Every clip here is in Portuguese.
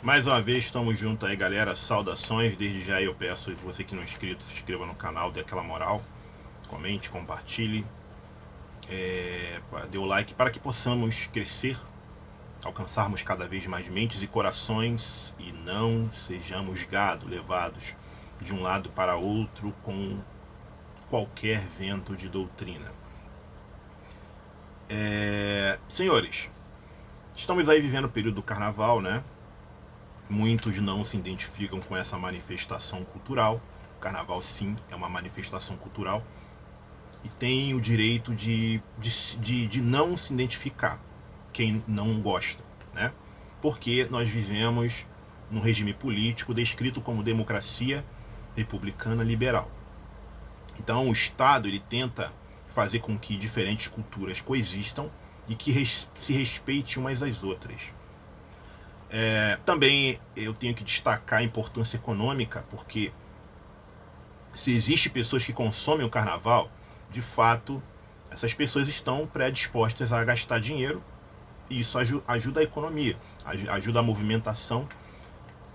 Mais uma vez estamos juntos aí, galera. Saudações. Desde já eu peço que você que não é inscrito se inscreva no canal, dê aquela moral, comente, compartilhe, dê o like para que possamos crescer, alcançarmos cada vez mais mentes e corações e não sejamos gado levados de um lado para outro com qualquer vento de doutrina. Senhores, estamos aí vivendo o período do carnaval, né? Muitos não se identificam com essa manifestação cultural. O carnaval, sim, é uma manifestação cultural e tem o direito de não se identificar, quem não gosta, né? Porque nós vivemos num regime político descrito como democracia republicana liberal. Então o Estado ele tenta fazer com que diferentes culturas coexistam e que se respeite umas às outras. Também eu tenho que destacar a importância econômica, porque se existem pessoas que consomem o carnaval, de fato, essas pessoas estão predispostas a gastar dinheiro e isso ajuda a economia, ajuda a movimentação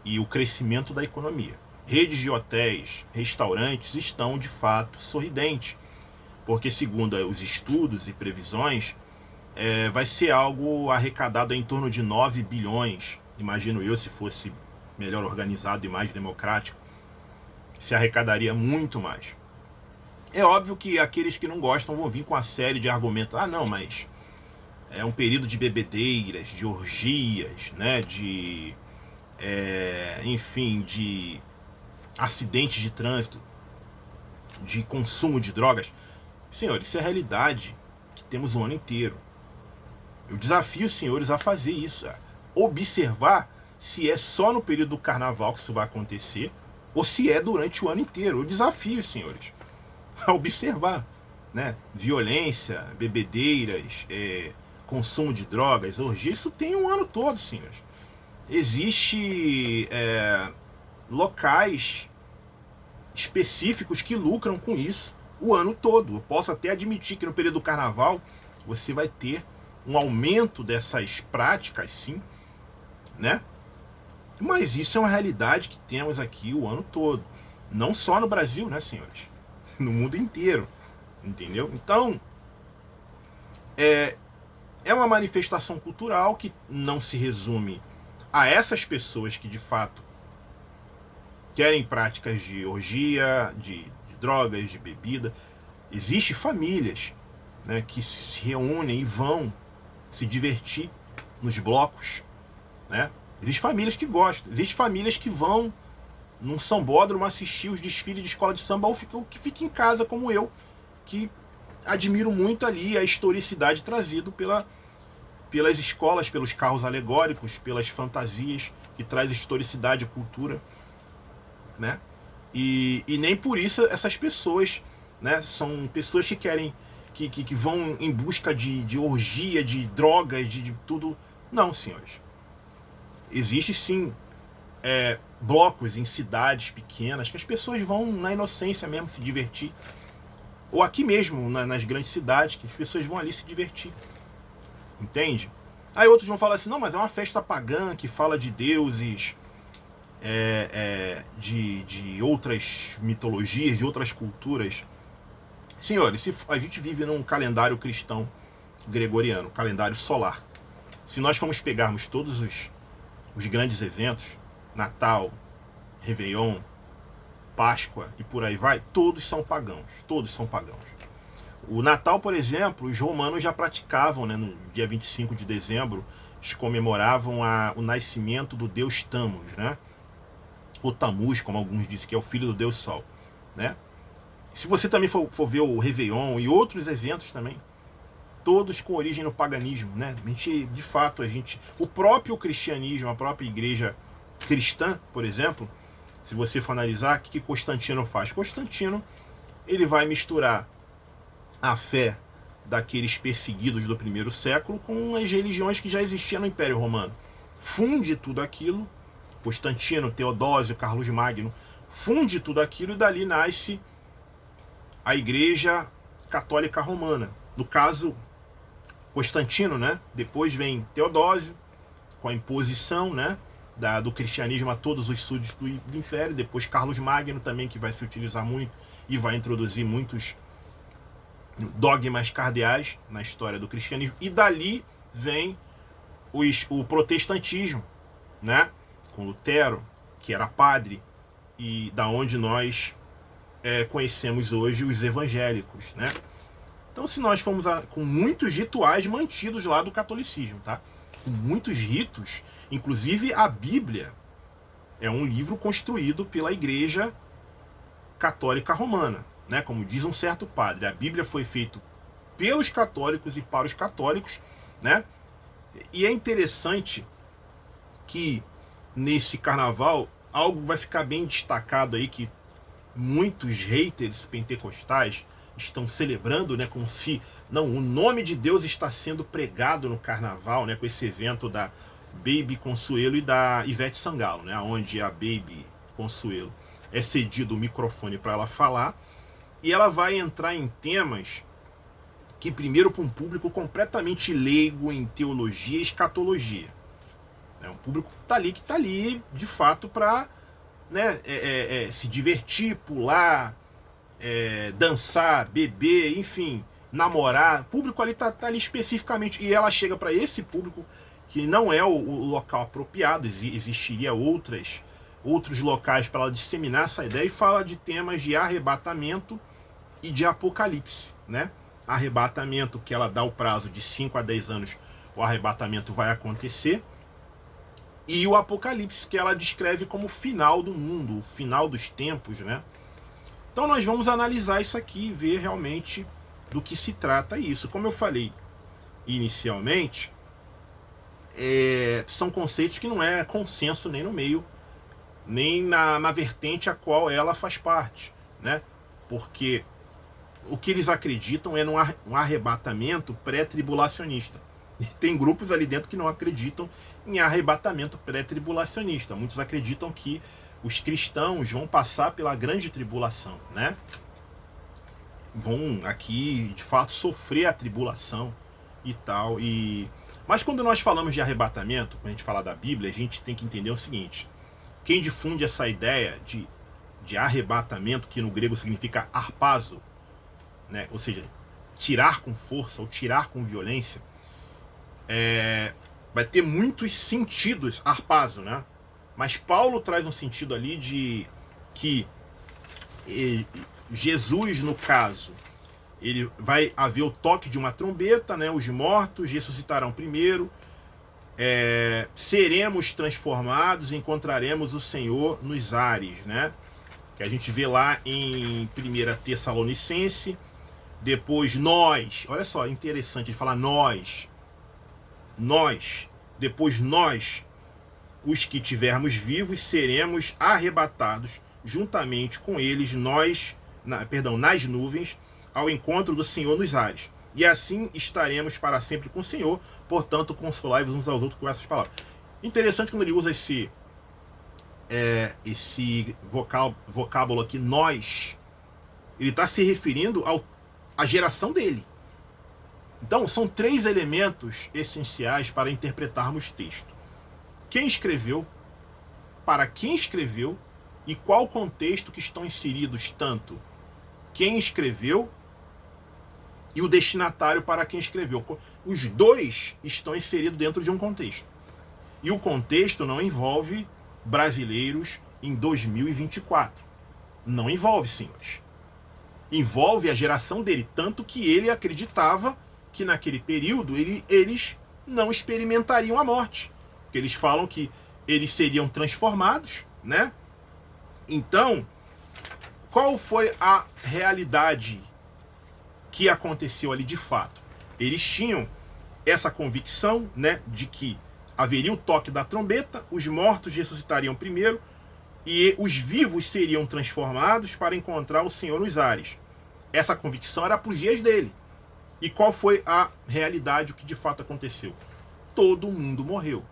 e o crescimento da economia. Redes de hotéis, restaurantes estão de fato sorridentes, porque segundo os estudos e previsões, vai ser algo arrecadado em torno de 9 bilhões. Imagino eu, se fosse melhor organizado e mais democrático, se arrecadaria muito mais. É óbvio que aqueles que não gostam vão vir com a série de argumentos. Ah, não, mas é um período de bebedeiras, de orgias, né? Enfim, de acidentes de trânsito, de consumo de drogas. Senhores, isso é a realidade que temos o ano inteiro. Eu desafio os senhores a fazer isso, observar se é só no período do carnaval que isso vai acontecer ou se é durante o ano inteiro. Eu desafio os senhores a observar, né? Violência, bebedeiras, consumo de drogas, orgia, isso tem um ano todo, senhores. Existe locais específicos que lucram com isso o ano todo. Eu posso até admitir que no período do carnaval você vai ter um aumento dessas práticas, sim, né? Mas isso é uma realidade que temos aqui o ano todo. Não só no Brasil, né, senhores? No mundo inteiro, entendeu? Então, é uma manifestação cultural que não se resume a essas pessoas que, de fato, querem práticas de orgia, de drogas, de bebida. Existem famílias, né, que se reúnem e vão se divertir nos blocos, né? Existem famílias que gostam, existem famílias que vão num sambódromo assistir os desfiles de escola de samba ou que fica em casa como eu, que admiro muito ali a historicidade trazida pelas escolas, pelos carros alegóricos, pelas fantasias que traz historicidade e cultura, né? E nem por isso essas pessoas, né, são pessoas que querem que vão em busca de orgia, de drogas, de tudo. Não, senhores. Existe sim blocos em cidades pequenas que as pessoas vão na inocência mesmo se divertir. Ou aqui mesmo, nas grandes cidades, que as pessoas vão ali se divertir. Entende? Aí outros vão falar assim, não, mas é uma festa pagã que fala de deuses, de outras mitologias, de outras culturas. Senhores, se a gente vive num calendário cristão gregoriano, calendário solar, se nós formos pegarmos todos os grandes eventos, Natal, Réveillon, Páscoa e por aí vai, todos são pagãos, todos são pagãos. O Natal, por exemplo, os romanos já praticavam, né, no dia 25 de dezembro, eles comemoravam o nascimento do deus Tammuz, né? Ou Tammuz, como alguns dizem, que é o filho do deus Sol, né? Se você também for ver o Réveillon e outros eventos também, todos com origem no paganismo, né? De fato, o próprio cristianismo, a própria igreja cristã, por exemplo, se você for analisar, o que Constantino faz? Constantino, ele vai misturar a fé daqueles perseguidos do primeiro século com as religiões que já existiam no Império Romano. Funde tudo aquilo, Constantino, Teodósio, Carlos Magno, funde tudo aquilo e dali nasce a Igreja Católica Romana. No caso, Constantino, né? Depois vem Teodósio, com a imposição, né? do cristianismo a todos os súditos do Império. Depois Carlos Magno também, que vai se utilizar muito e vai introduzir muitos dogmas cardeais na história do cristianismo. E dali vem o protestantismo, né? Com Lutero, que era padre, e da onde nós conhecemos hoje os evangélicos, né? Então, se nós formos com muitos rituais mantidos lá do catolicismo, tá? Com muitos ritos, inclusive a Bíblia é um livro construído pela Igreja Católica Romana, né? Como diz um certo padre, a Bíblia foi feita pelos católicos e para os católicos, né? E é interessante que nesse carnaval algo vai ficar bem destacado aí, que muitos haters pentecostais estão celebrando, né, como se não, o nome de Deus está sendo pregado no carnaval, né, com esse evento da Baby Consuelo e da Ivete Sangalo, né, onde a Baby Consuelo é cedido o microfone para ela falar, e ela vai entrar em temas que, primeiro, para um público completamente leigo em teologia e escatologia, é um público que está ali de fato para, né, se divertir, pular, dançar, beber, enfim, namorar. O público ali tá ali especificamente, e ela chega para esse público que não é o local apropriado, existiria outros locais para ela disseminar essa ideia, e fala de temas de arrebatamento e de apocalipse, né? Arrebatamento, que ela dá o prazo de 5 a 10 anos, o arrebatamento vai acontecer, e o apocalipse, que ela descreve como o final do mundo, o final dos tempos, né? Então nós vamos analisar isso aqui e ver realmente do que se trata isso. Como eu falei inicialmente, são conceitos que não é consenso nem no meio, nem na vertente a qual ela faz parte, né? Porque o que eles acreditam é num arrebatamento pré-tribulacionista. E tem grupos ali dentro que não acreditam em arrebatamento pré-tribulacionista. Muitos acreditam que os cristãos vão passar pela grande tribulação, né? Vão aqui, de fato, sofrer a tribulação e tal. Mas quando nós falamos de arrebatamento, quando a gente fala da Bíblia, a gente tem que entender o seguinte: quem difunde essa ideia de arrebatamento, que no grego significa harpazo, né? Ou seja, tirar com força ou tirar com violência, vai ter muitos sentidos, harpazo, né? Mas Paulo traz um sentido ali de que Jesus, no caso, ele vai haver o toque de uma trombeta, né? Os mortos ressuscitarão primeiro, seremos transformados, encontraremos o Senhor nos ares, né? Que a gente vê lá em 1 Tessalonicense. Depois nós, olha só, interessante ele falar nós, depois nós, os que tivermos vivos, seremos arrebatados juntamente com eles, nas nuvens, ao encontro do Senhor nos ares. E assim estaremos para sempre com o Senhor, portanto, consolai-vos uns aos outros com essas palavras. Interessante quando ele usa esse vocábulo aqui, nós, ele está se referindo à geração dele. Então, são 3 elementos essenciais para interpretarmos texto: quem escreveu, para quem escreveu e qual contexto que estão inseridos tanto quem escreveu e o destinatário para quem escreveu. Os dois estão inseridos dentro de um contexto. E o contexto não envolve brasileiros em 2024. Não envolve, senhores. Envolve a geração dele, tanto que ele acreditava que naquele período eles não experimentariam a morte. Porque eles falam que eles seriam transformados, né? Então, qual foi a realidade que aconteceu ali de fato? Eles tinham essa convicção, né, de que haveria o toque da trombeta, os mortos ressuscitariam primeiro e os vivos seriam transformados para encontrar o Senhor nos ares. Essa convicção era para os dias dele. E qual foi a realidade, o que de fato aconteceu? Todo mundo morreu.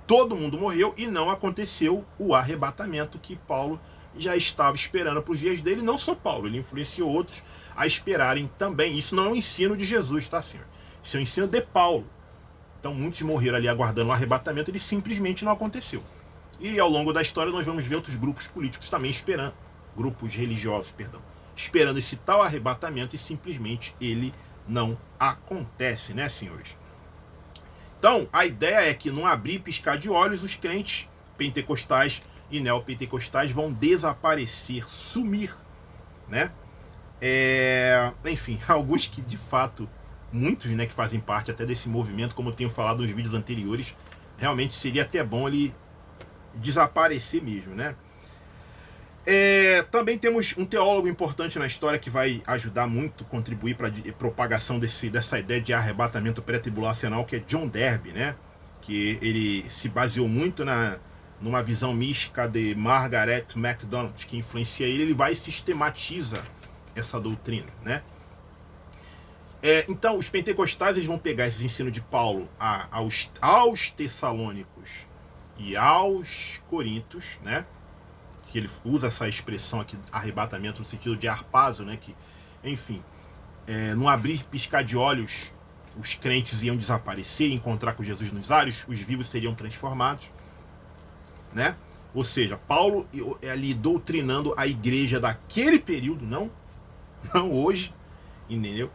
Todo mundo morreu e não aconteceu o arrebatamento que Paulo já estava esperando para os dias dele. Não só Paulo, ele influenciou outros a esperarem também. Isso não é um ensino de Jesus, tá, senhor? Isso é um ensino de Paulo. Então muitos morreram ali aguardando o arrebatamento, ele simplesmente não aconteceu. E ao longo da história nós vamos ver outros grupos políticos também esperando, grupos religiosos, perdão, esperando esse tal arrebatamento, e simplesmente ele não acontece, né, senhores? Então, a ideia é que num abrir e piscar de olhos, os crentes pentecostais e neopentecostais vão desaparecer, sumir, né? Enfim, alguns que de fato, muitos, né, que fazem parte até desse movimento, como eu tenho falado nos vídeos anteriores, realmente seria até bom ele desaparecer mesmo, né? Também temos um teólogo importante na história que vai ajudar muito, contribuir para a propagação dessa ideia de arrebatamento pré-tribulacional, que é John Darby, né? Que ele se baseou muito numa visão mística de Margaret MacDonald, que influencia ele vai e sistematiza essa doutrina, né? Então, os pentecostais eles vão pegar esse ensino de Paulo aos Tessalônicos e aos Coríntios, né? Que ele usa essa expressão aqui, arrebatamento, no sentido de harpazo, né? Que, enfim, no abrir e piscar de olhos, os crentes iam desaparecer, encontrar com Jesus nos ares, os vivos seriam transformados, né? Ou seja, Paulo ali doutrinando a igreja daquele período, não hoje, entendeu?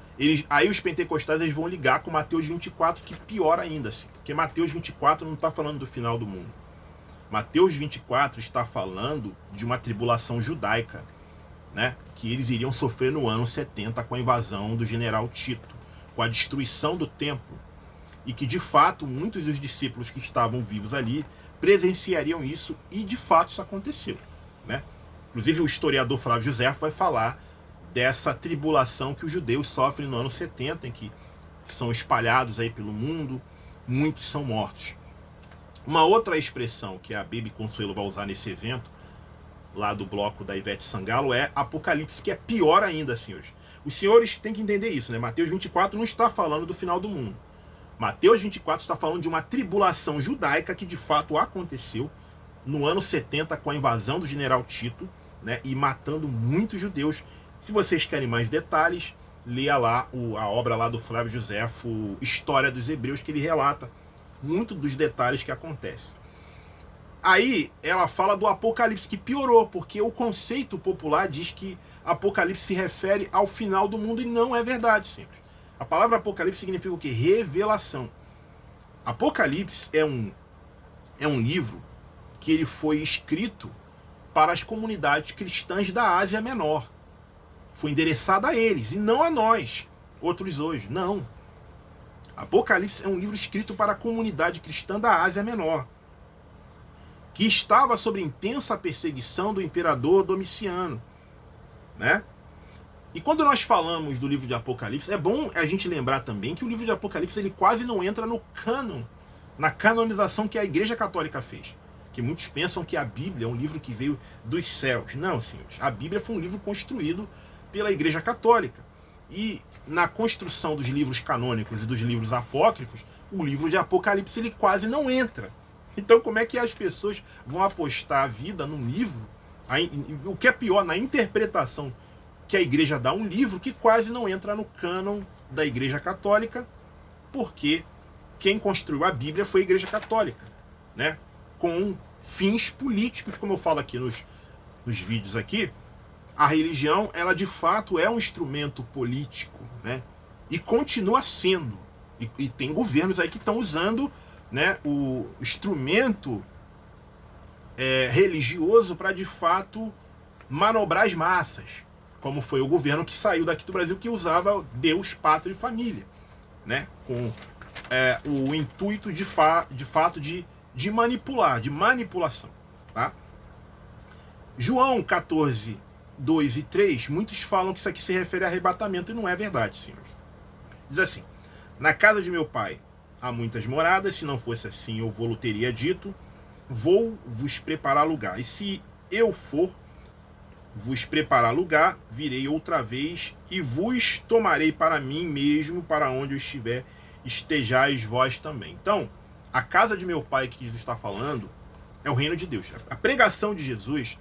Aí os pentecostais eles vão ligar com Mateus 24, que pior ainda, assim, porque Mateus 24 não está falando do final do mundo. Mateus 24 está falando de uma tribulação judaica, né, que eles iriam sofrer no ano 70 com a invasão do general Tito, com a destruição do templo, e que de fato muitos dos discípulos que estavam vivos ali presenciariam isso, e de fato isso aconteceu, né? Inclusive o historiador Flávio José vai falar dessa tribulação que os judeus sofrem no ano 70, em que são espalhados aí pelo mundo, muitos são mortos. Uma outra expressão que a Bibi Consuelo vai usar nesse evento, lá do bloco da Ivete Sangalo, é Apocalipse, que é pior ainda, senhores. Os senhores têm que entender isso, né? Mateus 24 não está falando do final do mundo. Mateus 24 está falando de uma tribulação judaica que de fato aconteceu no ano 70 com a invasão do general Tito, né? E matando muitos judeus. Se vocês querem mais detalhes, leia lá a obra lá do Flávio Josefo, História dos Hebreus, que ele relata muito dos detalhes que acontecem. Aí ela fala do Apocalipse, que piorou, porque o conceito popular diz que Apocalipse se refere ao final do mundo, e não é verdade, sempre. A palavra Apocalipse significa o quê? Revelação. Apocalipse é um livro que ele foi escrito para as comunidades cristãs da Ásia Menor. Foi endereçado a eles, e não a nós, outros hoje, não. Apocalipse é um livro escrito para a comunidade cristã da Ásia Menor, que estava sob intensa perseguição do imperador Domiciano, né? E quando nós falamos do livro de Apocalipse, é bom a gente lembrar também que o livro de Apocalipse ele quase não entra no cânon, na canonização que a Igreja Católica fez. Que muitos pensam que a Bíblia é um livro que veio dos céus. Não, senhores. A Bíblia foi um livro construído pela Igreja Católica. E na construção dos livros canônicos e dos livros apócrifos, o livro de Apocalipse ele quase não entra. Então como é que as pessoas vão apostar a vida num livro, o que é pior, na interpretação que a igreja dá um livro que quase não entra no cânon da Igreja Católica, porque quem construiu a Bíblia foi a Igreja Católica, né? Com fins políticos, como eu falo aqui nos vídeos aqui. A religião, ela de fato é um instrumento político, né? E continua sendo. E tem governos aí que estão usando, né, o instrumento religioso para de fato manobrar as massas, como foi o governo que saiu daqui do Brasil, que usava Deus, pátria e família, né? Com o intuito de fato de manipular, de manipulação, tá? João 14, 2 e 3, muitos falam que isso aqui se refere a arrebatamento, e não é verdade, senhores. Diz assim: na casa de meu pai há muitas moradas, se não fosse assim eu vou-lhe teria dito, vou vos preparar lugar, e se eu for vos preparar lugar, virei outra vez e vos tomarei para mim mesmo, para onde eu estiver, estejais vós também. Então, a casa de meu pai que Jesus está falando é o reino de Deus. A pregação de Jesus,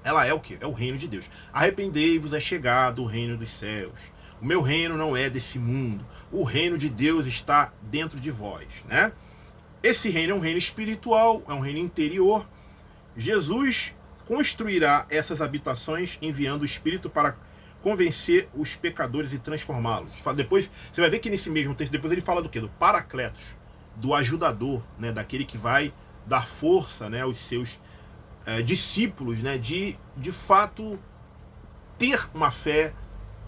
ela é o quê? É o reino de Deus. Arrependei-vos, é chegado o reino dos céus. O meu reino não é desse mundo. O reino de Deus está dentro de vós, né? Esse reino é um reino espiritual, é um reino interior. Jesus construirá essas habitações enviando o Espírito para convencer os pecadores e transformá-los. Depois, você vai ver que nesse mesmo texto, depois ele fala do quê? Do Paracletos, do ajudador, né? Daquele que vai dar força, né, aos seus discípulos, né, de fato ter uma fé,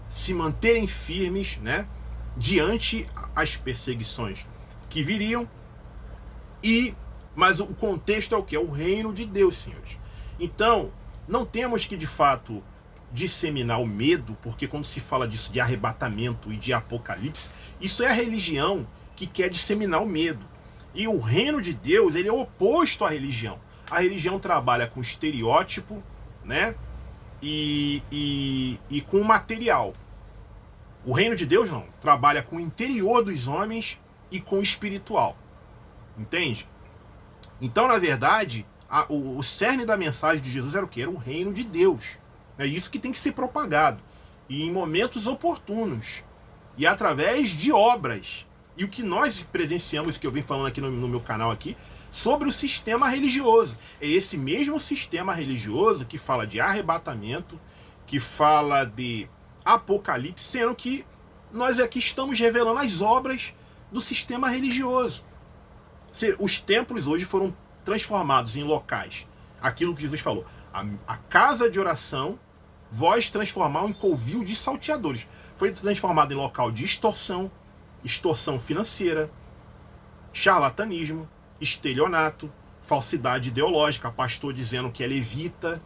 se manterem firmes, né, diante as perseguições que viriam. Mas o contexto é o que? É o reino de Deus, senhores. Então, não temos que de fato disseminar o medo, porque quando se fala disso de arrebatamento e de apocalipse, isso é a religião que quer disseminar o medo. E o reino de Deus, ele é oposto à religião. A religião trabalha com estereótipo, né? E com o material. O reino de Deus não. Trabalha com o interior dos homens e com o espiritual. Entende? Então, na verdade, o cerne da mensagem de Jesus era o quê? Era o reino de Deus. É isso que tem que ser propagado. E em momentos oportunos. E através de obras. E o que nós presenciamos, que eu venho falando aqui no meu canal aqui, sobre o sistema religioso. É esse mesmo sistema religioso que fala de arrebatamento, que fala de apocalipse, sendo que nós aqui estamos revelando as obras do sistema religioso. Os templos hoje foram transformados em locais. Aquilo que Jesus falou. A casa de oração, vós transformaram em covil de salteadores. Foi transformado em local de extorsão financeira, charlatanismo, estelionato, falsidade ideológica, pastor dizendo que é levita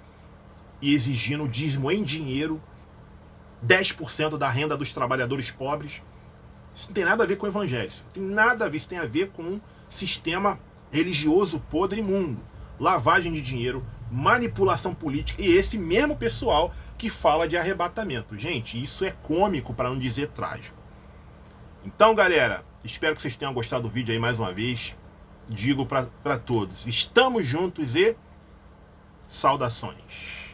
e exigindo dízimo em dinheiro, 10% da renda dos trabalhadores pobres. Isso não tem nada a ver com o evangelho, isso não tem nada a ver, isso tem a ver com um sistema religioso podre imundo, lavagem de dinheiro, manipulação política, e esse mesmo pessoal que fala de arrebatamento. Gente, isso é cômico, para não dizer trágico. Então, galera, espero que vocês tenham gostado do vídeo aí mais uma vez. Digo para todos, estamos juntos e saudações.